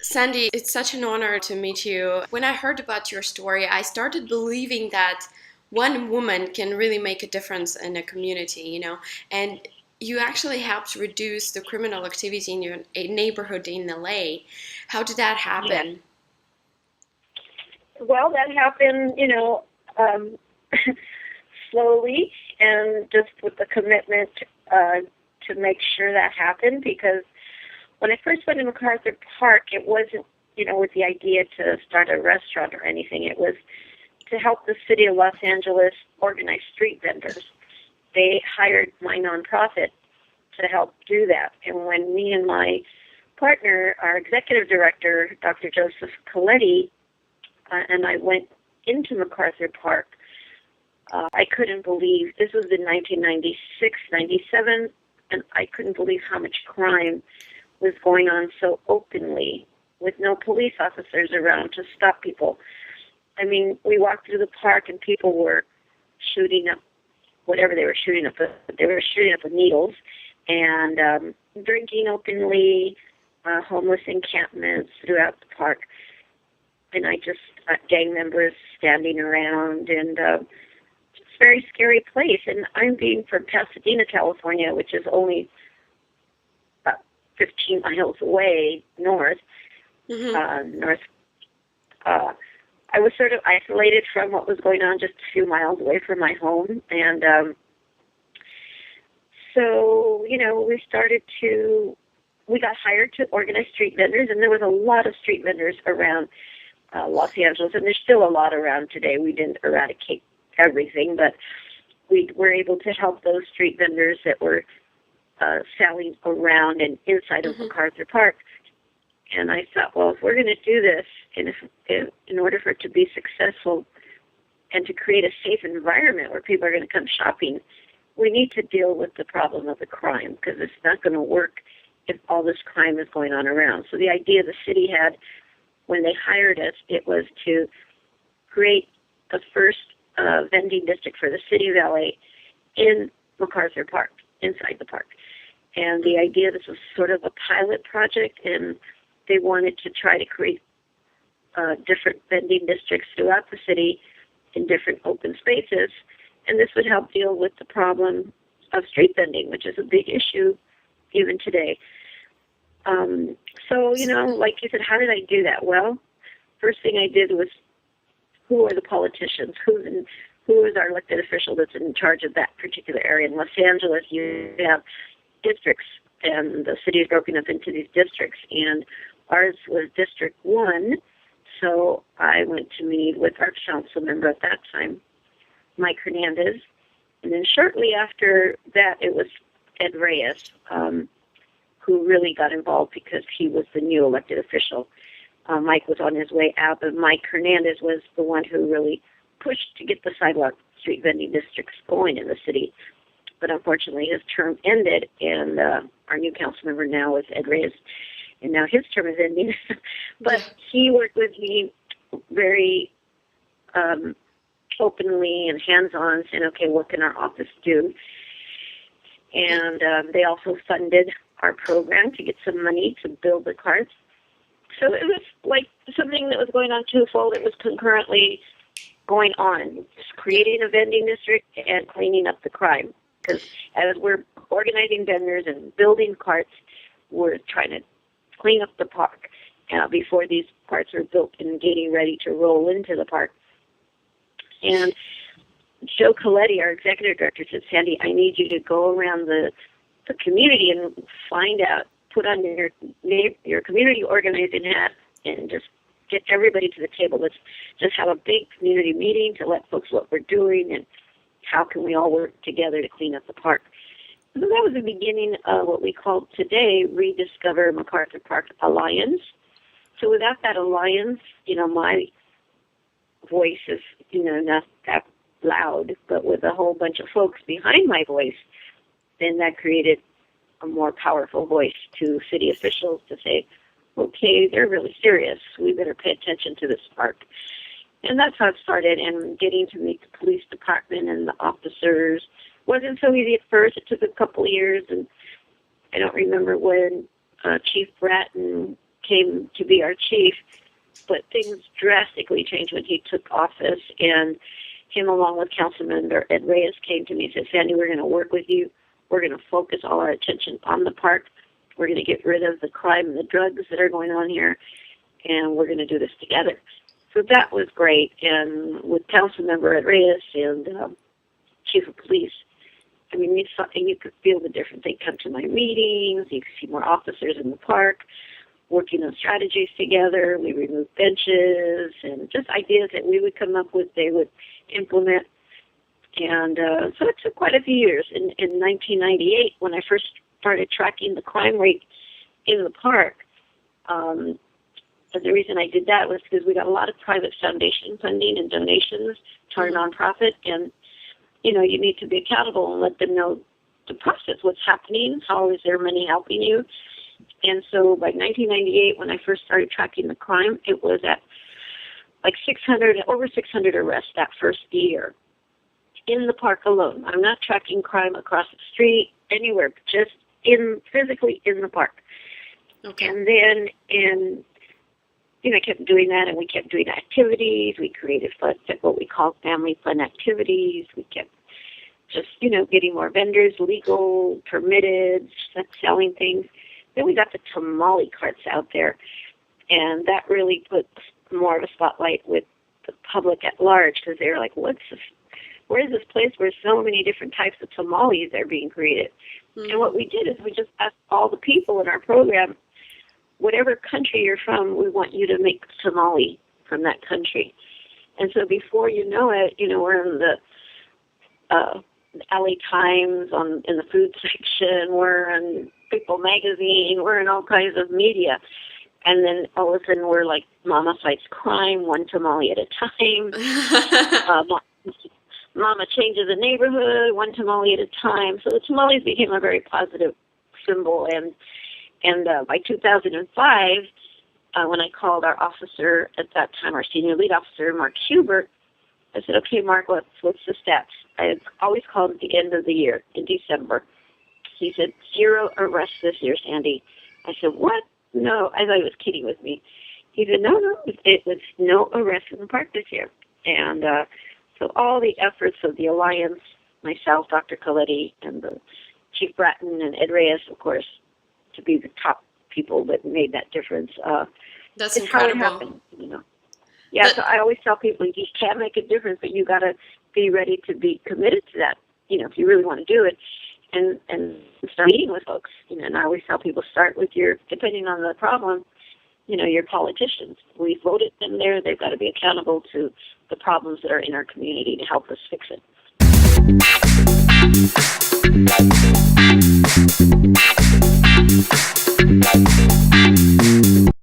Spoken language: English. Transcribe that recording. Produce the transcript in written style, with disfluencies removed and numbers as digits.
Sandy, it's such an honor to meet you. When I heard about your story, I started believing that one woman can really make a difference in a community, and you actually helped reduce the criminal activity in your neighborhood in LA. How did that Yes. happen? Well, that happened, slowly and just with the commitment to make sure that happened. Because when I first went to MacArthur Park, it wasn't, with the idea to start a restaurant or anything. It was to help the city of Los Angeles organize street vendors. They hired my nonprofit to help do that. And when me and my partner, our executive director, Dr. Joseph Coletti, and I went into MacArthur Park, I couldn't believe, this was in 1996, 97, and I couldn't believe how much crime was going on so openly with no police officers around to stop people. I mean, we walked through the park and people were shooting up whatever they were shooting up. They were shooting up with needles and drinking openly, homeless encampments throughout the park. And I just, gang members standing around, and it's a very scary place. And I'm being from Pasadena, California, which is only about 15 miles away north. North. I was sort of isolated from what was going on just a few miles away from my home. And so, we got hired to organize street vendors, and there was a lot of street vendors around Los Angeles, and there's still a lot around today. We didn't eradicate everything, but we were able to help those street vendors that were selling around and inside of MacArthur Park. And I thought, well, if we're going to do this, and if in order for it to be successful and to create a safe environment where people are going to come shopping, we need to deal with the problem of the crime, because it's not going to work if all this crime is going on around. So the idea the city had when they hired us, it was to create the first vending district for the city of LA in MacArthur Park, inside the park. And the idea, this was sort of a pilot project, and they wanted to try to create different vending districts throughout the city in different open spaces. And this would help deal with the problem of street vending, which is a big issue even today. So, like you said, how did I do that? Well, first thing I did was, who are the politicians? Who is our elected official that's in charge of that particular area? In Los Angeles, you have districts, and the city is broken up into these districts, and ours was District 1, so I went to meet with our council member at that time, Mike Hernandez, and then shortly after that, it was Ed Reyes, who really got involved because he was the new elected official. Mike was on his way out, but Mike Hernandez was the one who really pushed to get the sidewalk street vending districts going in the city. But unfortunately, his term ended, and our new council member now is Ed Reyes, and now his term is ending. But he worked with me very openly and hands-on, saying, okay, what can our office do? And they also funded our program to get some money to build the carts. So it was like something that was going on twofold. It was concurrently going on, just creating a vending district and cleaning up the crime. Because as we're organizing vendors and building carts, we're trying to clean up the park before these carts are built and getting ready to roll into the park. And Joe Coletti, our executive director, said, Sandy, I need you to go around the community and find out, put on your community organizing hat and just get everybody to the table. Let's just have a big community meeting to let folks know what we're doing and how can we all work together to clean up the park. So that was the beginning of what we call today Rediscover MacArthur Park Alliance. So without that alliance, my voice is, not that loud, but with a whole bunch of folks behind my voice, then that created a more powerful voice to city officials to say, okay, they're really serious. We better pay attention to this park. And that's how it started, and getting to meet the police department and the officers wasn't so easy at first. It took a couple of years, and I don't remember when Chief Bratton came to be our chief, but things drastically changed when he took office, and him along with Councilmember Ed Reyes came to me and said, Sandy, we're going to work with you. We're going to focus all our attention on the park. We're going to get rid of the crime and the drugs that are going on here, and we're going to do this together. So that was great. And with Councilmember Ed Reyes and Chief of Police, I mean, you could feel the difference. They come to my meetings. You could see more officers in the park working on strategies together. We removed benches and just ideas that we would come up with, they would implement. And so it took quite a few years. In 1998, when I first started tracking the crime rate in the park, and the reason I did that was because we got a lot of private foundation funding and donations to our nonprofit, and you need to be accountable and let them know the process, what's happening, how is their money helping you. And so by 1998, when I first started tracking the crime, it was at like over 600 arrests that first year in the park alone. I'm not tracking crime across the street, anywhere, but just physically in the park. Okay. And then I kept doing that, and we kept doing activities. We created what we call family fun activities. We kept just, getting more vendors, legal, permitted, selling things. Then we got the tamale carts out there, and that really put more of a spotlight with the public at large, because they were like, where is this place where so many different types of tamales are being created? Mm-hmm. And what we did is we just asked all the people in our program, whatever country you're from, we want you to make tamale from that country. And so before you know it, we're in the LA Times in the food section, we're in People Magazine, we're in all kinds of media. And then all of a sudden we're like, Mama Fights Crime, one tamale at a time. Mama Changes the Neighborhood, one tamale at a time. So the tamales became a very positive symbol. And by 2005, when I called our officer at that time, our senior lead officer, Mark Hubert, I said, okay, Mark, what's the stats? I had always called at the end of the year, in December. He said, 0 arrests this year, Sandy. I said, what? No, I thought he was kidding with me. He said, no, it was no arrests in the park this year. And so all the efforts of the Alliance, myself, Dr. Coletti, and the Chief Bratton and Ed Reyes, of course, to be the top people that made that difference. That's incredible. How it happened, Yeah, so I always tell people you can't make a difference, but you got to be ready to be committed to that, if you really want to do it, and start meeting with folks. And I always tell people, start with depending on the problem, your politicians. We voted them there. They've got to be accountable to the problems that are in our community to help us fix it.